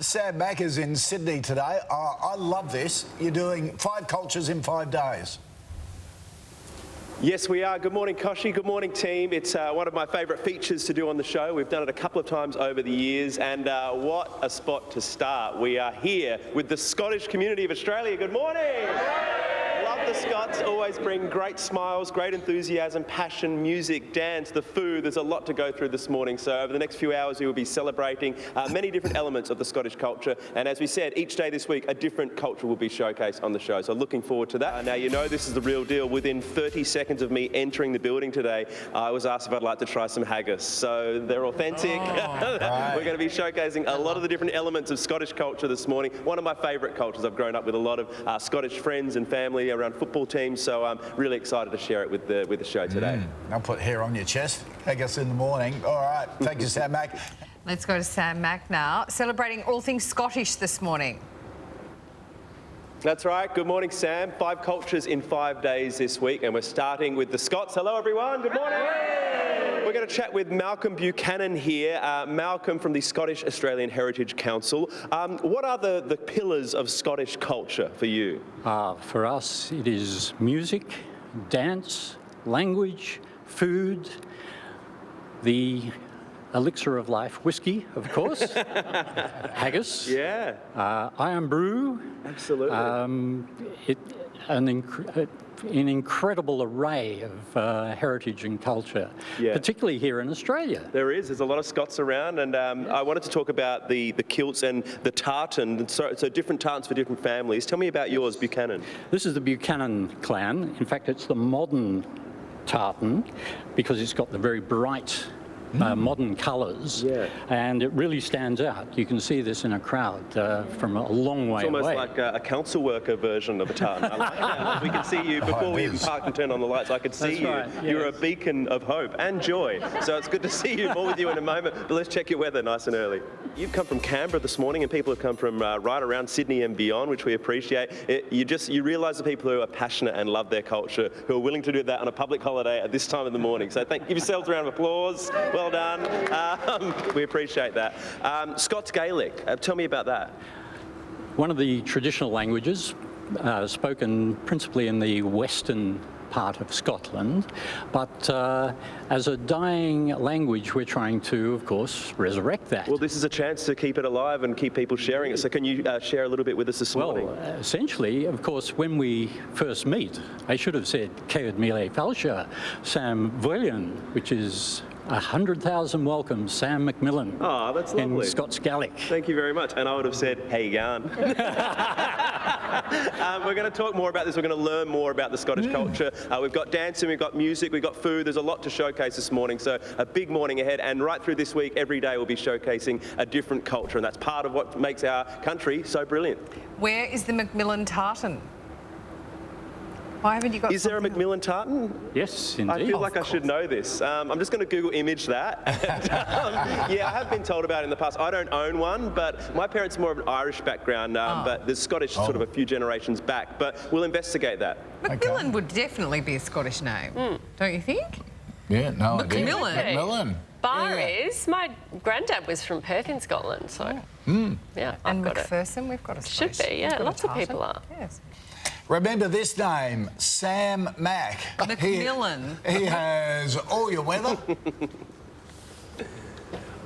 Sam Mack is in Sydney today. I love this. You're doing 5 cultures in 5 days. Yes, we are. Good morning, Koshi. Good morning, team. It's one of my favourite features to do on the show. We've done it a couple of times over the years, and what a spot to start. We are here with the Scottish community of Australia. Good morning. Love the Scots. Always bring great smiles, great enthusiasm, passion, music, dance, the food. There's a lot to go through this morning. So over the next few hours, we will be celebrating many different elements of the Scottish culture. And as we said, each day this week, a different culture will be showcased on the show. So looking forward to that. Now, you know this is the real deal. Within 30 seconds of me entering the building today, I was asked if I'd like to try some haggis. So they're authentic. Right. We're going to be showcasing a lot of the different elements of Scottish culture this morning. One of my favourite cultures. I've grown up with a lot of Scottish friends and family around football teams, so I'm really excited to share it with the show today. I'll put hair on your chest. Haggis in the morning. All right. Thank you, Sam Mack. Let's go to Sam Mack now, celebrating all things Scottish this morning. That's right. Good morning, Sam. 5 cultures in 5 days this week, and we're starting with the Scots. Hello, everyone. Good morning. We're going to chat with Malcolm Buchanan here. Malcolm from the Scottish Australian Heritage Council. What are the pillars of Scottish culture for you? For us, it is music, dance, language, food, the elixir of life, whiskey, of course, haggis, Yeah. iron brew, Absolutely. an incredible array of heritage and culture, particularly here in Australia. There's a lot of Scots around, and I wanted to talk about the kilts and the tartan, so different tartans for different families. Tell me about yours, Buchanan. This is the Buchanan Clan. In fact, it's the modern tartan because it's got the very bright modern colours, and it really stands out. You can see this in a crowd from a long way away. It's almost like a council worker version of a tartan. I like that. We can see you before we even parked and turned on the lights. I could see you. Right, yes. You're a beacon of hope and joy. So it's good to see you. More with you in a moment. But let's check your weather nice and early. You've come from Canberra this morning, and people have come from right around Sydney and beyond, which we appreciate. You realise the people who are passionate and love their culture, who are willing to do that on a public holiday at this time of the morning. So give yourselves a round of applause. Well done. We appreciate that. Scots Gaelic, tell me about that. One of the traditional languages spoken principally in the western part of Scotland, but as a dying language, we're trying to, of course, resurrect that. Well, this is a chance to keep it alive and keep people sharing it. So can you share a little bit with us this morning? Well, essentially, of course, when we first meet, I should have said Cead Mile Falsha, Sam Bhuilean, which is 100,000 welcomes, Sam Macmillan. Oh, that's lovely. In Scots Gaelic. Thank you very much. And I would have said, hey, you going? We're going to talk more about this. We're going to learn more about the Scottish culture. We've got dancing, we've got music, we've got food. There's a lot to showcase this morning. So a big morning ahead. And right through this week, every day we'll be showcasing a different culture. And that's part of what makes our country so brilliant. Where is the Macmillan tartan? Why haven't you got? Is there a Macmillan tartan? Yes, indeed. I feel like I should know this. I'm just going to Google image that. Yeah, I have been told about it in the past. I don't own one, but my parents are more of an Irish background, but the Scottish sort of a few generations back. But we'll investigate that. Macmillan would definitely be a Scottish name, don't you think? Yeah, no Macmillan. idea. Macmillan. Bar is, my granddad was from Perth in Scotland, so yeah, And I've got it. Macpherson, we've got a Should Scottish. be, yeah, we've got a lots of tartan. people are. Yes. Remember this name, Sam Mack. Macmillan. He has all your weather.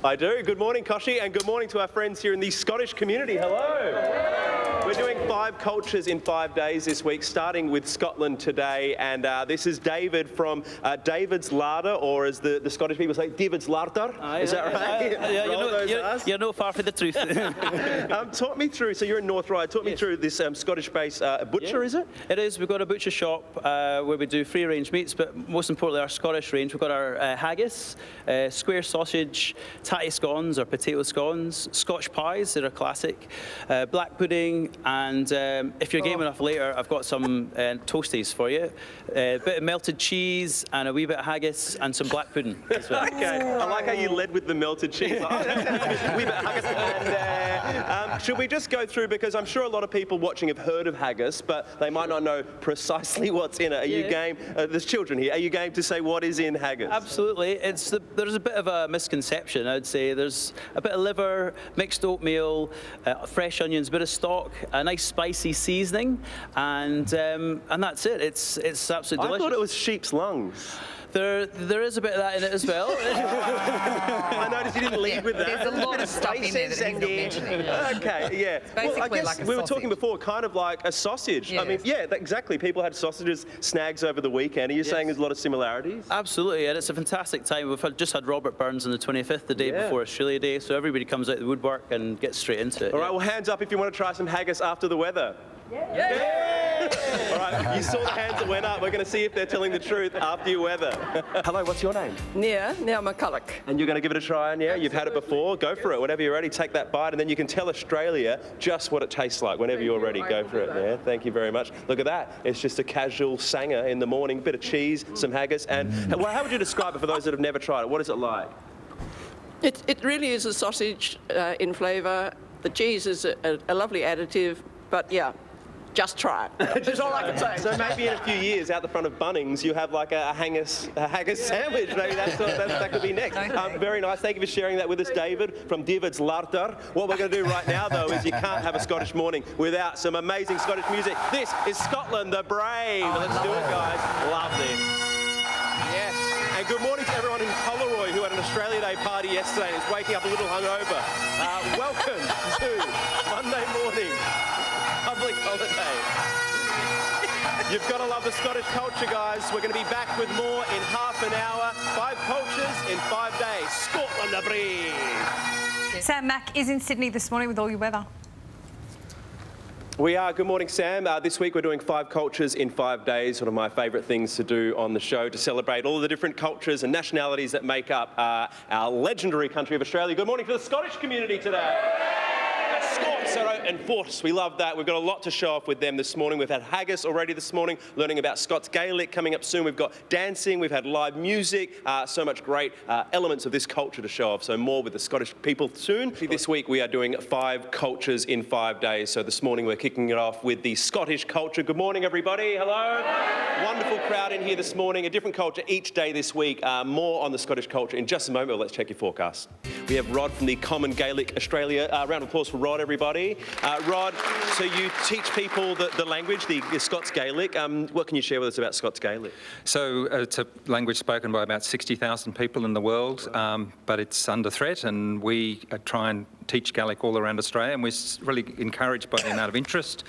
I do. Good morning, Koshi, and good morning to our friends here in the Scottish community. Hello. We're doing 5 cultures in 5 days this week, starting with Scotland today. And this is David from David's Larder, or as the Scottish people say, David's Larder. Is that right? You're no far from the truth. Talk me through, so you're in North Ryde, talk me through this Scottish-based butcher, is it? It is. We've got a butcher shop where we do free-range meats, but most importantly our Scottish range. We've got our haggis, square sausage, tatty scones or potato scones, Scotch pies that are classic, black pudding, and if you're game enough later, I've got some toasties for you. A bit of melted cheese and a wee bit of haggis and some black pudding as well. Okay, I like how you led with the melted cheese. Oh, that sounds good. Wee bit of haggis. And, should we just go through, because I'm sure a lot of people watching have heard of haggis, but they might not know precisely what's in it. Are you game? There's children here. Are you game to say what is in haggis? Absolutely. There's a bit of a misconception, I'd say. There's a bit of liver, mixed oatmeal, fresh onions, bit of stock, a nice spicy seasoning, and that's it. It's absolutely delicious. I thought it was sheep's lungs. There is a bit of that in it as well. I noticed you didn't lead with that. There's a lot of stuff in there that he's not mentioning. Okay, yeah. Basically I guess like a we were sausage. talking before, kind of like a sausage. I mean, Yes. exactly. People had sausages, snags over the weekend. Are you saying there's a lot of similarities? Absolutely, and it's a fantastic time. We've just had Robert Burns on the 25th, the day before Australia Day, so everybody comes out of the woodwork and gets straight into it. All right, well, hands up if you want to try some haggis after the weather. Yeah. All right, you saw the hands that went up. We're going to see if they're telling the truth after your weather. Hello, what's your name? Nia McCulloch. And you're going to give it a try, and you've had it before. Go for it. Whenever you're ready, take that bite, and then you can tell Australia just what it tastes like. Whenever you're ready, go for it. Yeah, thank you very much. Look at that. It's just a casual sanger in the morning, bit of cheese, some haggis, and how would you describe it for those that have never tried it? What is it like? It really is a sausage in flavour. The cheese is a lovely additive, but yeah, just try it. That's all I can say. So maybe in a few years, out the front of Bunnings, you have like a haggis sandwich. Maybe that could be next. Very nice. Thank you for sharing that with us, David, from David's Larder. What we're going to do right now, though, is you can't have a Scottish morning without some amazing Scottish music. This is Scotland, the Brave. Let's do it, guys. Love this. Yes. And good morning to everyone in Collaroy who had an Australia Day party yesterday and is waking up a little hungover. Welcome to Monday morning public holiday. You've got to love the Scottish culture, guys. We're going to be back with more in half an hour. 5 cultures in 5 days. Scotland, the Brave. Sam Mack is in Sydney this morning with all your weather. We are. Good morning, Sam. This week we're doing 5 cultures in 5 days. One of my favourite things to do on the show, to celebrate all of the different cultures and nationalities that make up our legendary country of Australia. Good morning to the Scottish community today. Scots are out in force. We love that. We've got a lot to show off with them this morning. We've had haggis already this morning, learning about Scots Gaelic coming up soon. We've got dancing, we've had live music, so much great elements of this culture to show off. So more with the Scottish people soon. This week we are doing 5 cultures in 5 days. So this morning we're kicking it off with the Scottish culture. Good morning, everybody. Hello. Wonderful crowd in here this morning. A different culture each day this week. More on the Scottish culture in just a moment. Let's check your forecast. We have Rod from the Common Gaelic Australia. Round of applause for Rod, everybody. Rod, so you teach people the language, the Scots Gaelic. What can you share with us about Scots Gaelic? So it's a language spoken by about 60,000 people in the world, but it's under threat, and we try and teach Gaelic all around Australia, and we're really encouraged by the amount of interest.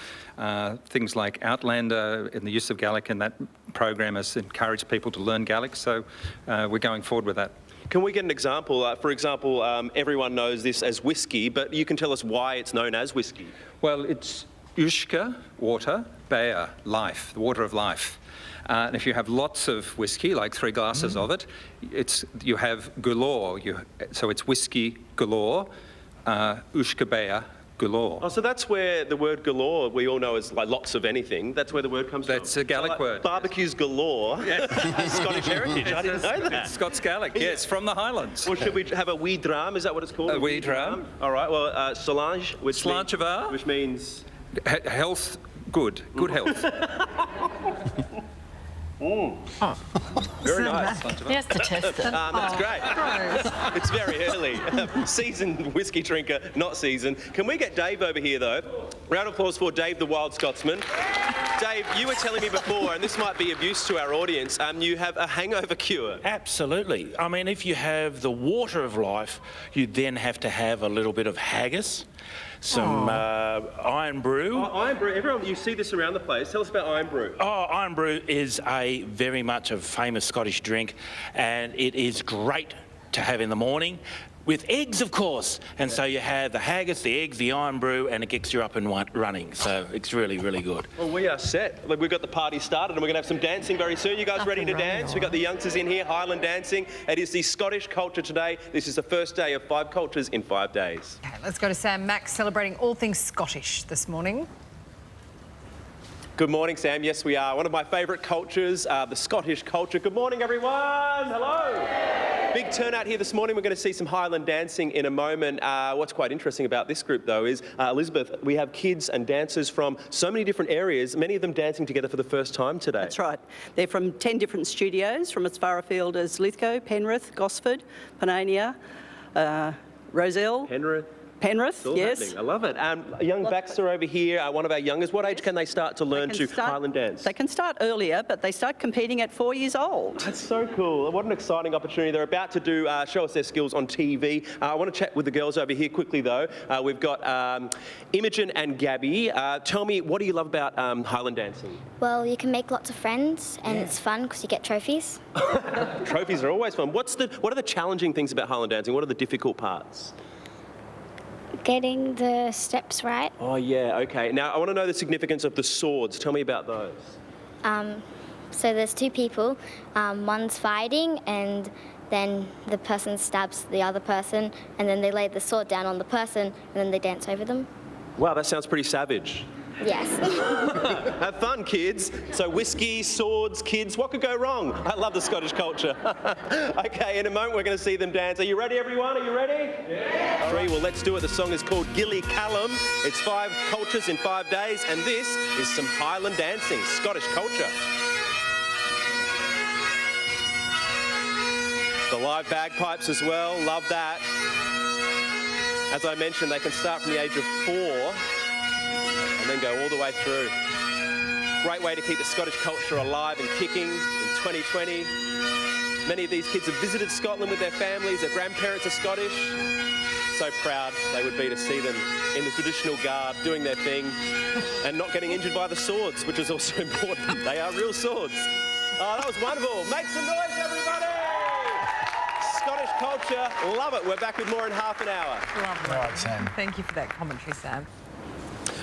Things like Outlander in the use of Gaelic, and that program has encouraged people to learn Gaelic, so we're going forward with that. Can we get an example? For example, everyone knows this as whiskey, but you can tell us why it's known as whiskey. Well, it's ushka, water, bear, life, the water of life. And if you have lots of whiskey, like 3 glasses of it, you have galore. So it's whiskey galore, ushka bear galore. Oh, so that's where the word galore, we all know as like lots of anything. That's where the word comes from. That's a Gaelic word. Barbecues galore. Scottish heritage. I didn't know that. It's Scots Gaelic, yes, from the Highlands. Well, should we have a wee dram? Is that what it's called? A wee dram. All right. Well, Solange, which means health, good health. Very nice. He has to test it. That's great. It's very early. Seasoned whiskey drinker, not seasoned. Can we get Dave over here, though? Round of applause for Dave, the Wild Scotsman. Dave, you were telling me before, and this might be of use to our audience, you have a hangover cure. Absolutely. I mean, if you have the water of life, you then have to have a little bit of haggis, some iron brew. Oh, iron brew. Everyone, you see this around the place. Tell us about iron brew. Oh, iron brew is very much a famous Scottish drink, and it is great to have in the morning. With eggs, of course. And so you have the haggis, the eggs, the iron brew, and it gets you up and running. So it's really, really good. Well, we are set. We've got the party started, and we're going to have some dancing very soon. You guys ready to dance? We've got the youngsters in here, Highland dancing. It is the Scottish culture today. This is the first day of 5 cultures in 5 days. Okay, let's go to Sam Mack celebrating all things Scottish this morning. Good morning, Sam. Yes, we are. One of my favourite cultures, the Scottish culture. Good morning, everyone. Hello. Big turnout here this morning. We're going to see some Highland dancing in a moment. What's quite interesting about this group, though, is, Elizabeth, we have kids and dancers from so many different areas, many of them dancing together for the first time today. That's right. They're from 10 different studios, from as far afield as Lithgow, Penrith, Gosford, Panania, Roselle. Penrith, All yes. happening. I love it. Young Baxter over here, one of our youngest. What age can they start to learn Highland dance? They can start earlier, but they start competing at 4 years old. That's so cool. What an exciting opportunity. They're about to show us their skills on TV. I want to chat with the girls over here quickly, though. We've got Imogen and Gabby. Tell me, what do you love about Highland dancing? Well, you can make lots of friends, and it's fun because you get trophies. Trophies are always fun. What are the challenging things about Highland dancing? What are the difficult parts? Getting the steps right. Oh, yeah, okay. Now, I want to know the significance of the swords. Tell me about those. So there's two people. One's fighting, and then the person stabs the other person, and then they lay the sword down on the person, and then they dance over them. Wow, that sounds pretty savage. Yes. Have fun, kids. So whiskey, swords, kids, what could go wrong? I love the Scottish culture. Okay, in a moment we're going to see them dance. Are you ready, everyone? Are you ready? Yeah. 3, well, let's do it. The song is called Gilly Callum. It's 5 cultures in 5 days, and this is some Highland dancing, Scottish culture. The live bagpipes as well, love that. As I mentioned, they can start from the age of 4 and then go all the way through. Great way to keep the Scottish culture alive and kicking in 2020. Many of these kids have visited Scotland with their families, their grandparents are Scottish. So proud they would be to see them in the traditional garb, doing their thing, and not getting injured by the swords, which is also important. They are real swords. Oh, that was wonderful. Make some noise, everybody! Scottish culture, love it. We're back with more in half an hour. Lovely. All right, Sam. Thank you for that commentary, Sam.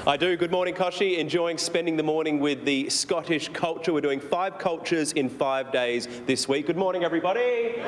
I do. Good morning, Koshi. Enjoying spending the morning with the Scottish culture. We're doing 5 cultures in 5 days this week. Good morning, everybody.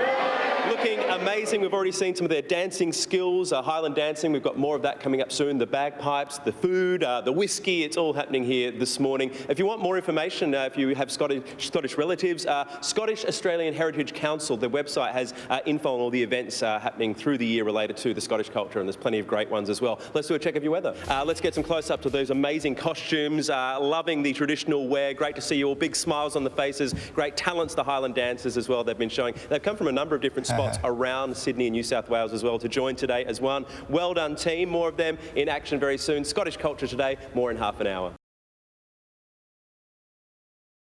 Looking amazing. We've already seen some of their dancing skills, Highland dancing. We've got more of that coming up soon. The bagpipes, the food, the whiskey. It's all happening here this morning. If you want more information, if you have Scottish relatives, Scottish Australian Heritage Council, their website has info on all the events happening through the year related to the Scottish culture, and there's plenty of great ones as well. Let's do a check of your weather. Let's get some close-up to those amazing costumes, loving the traditional wear. Great to see you all, big smiles on the faces, great talents, the Highland dancers as well they've been showing. They've come from a number of different spots around Sydney and New South Wales as well to join today as one. Well done, team. More of them in action very soon. Scottish culture today, more in half an hour.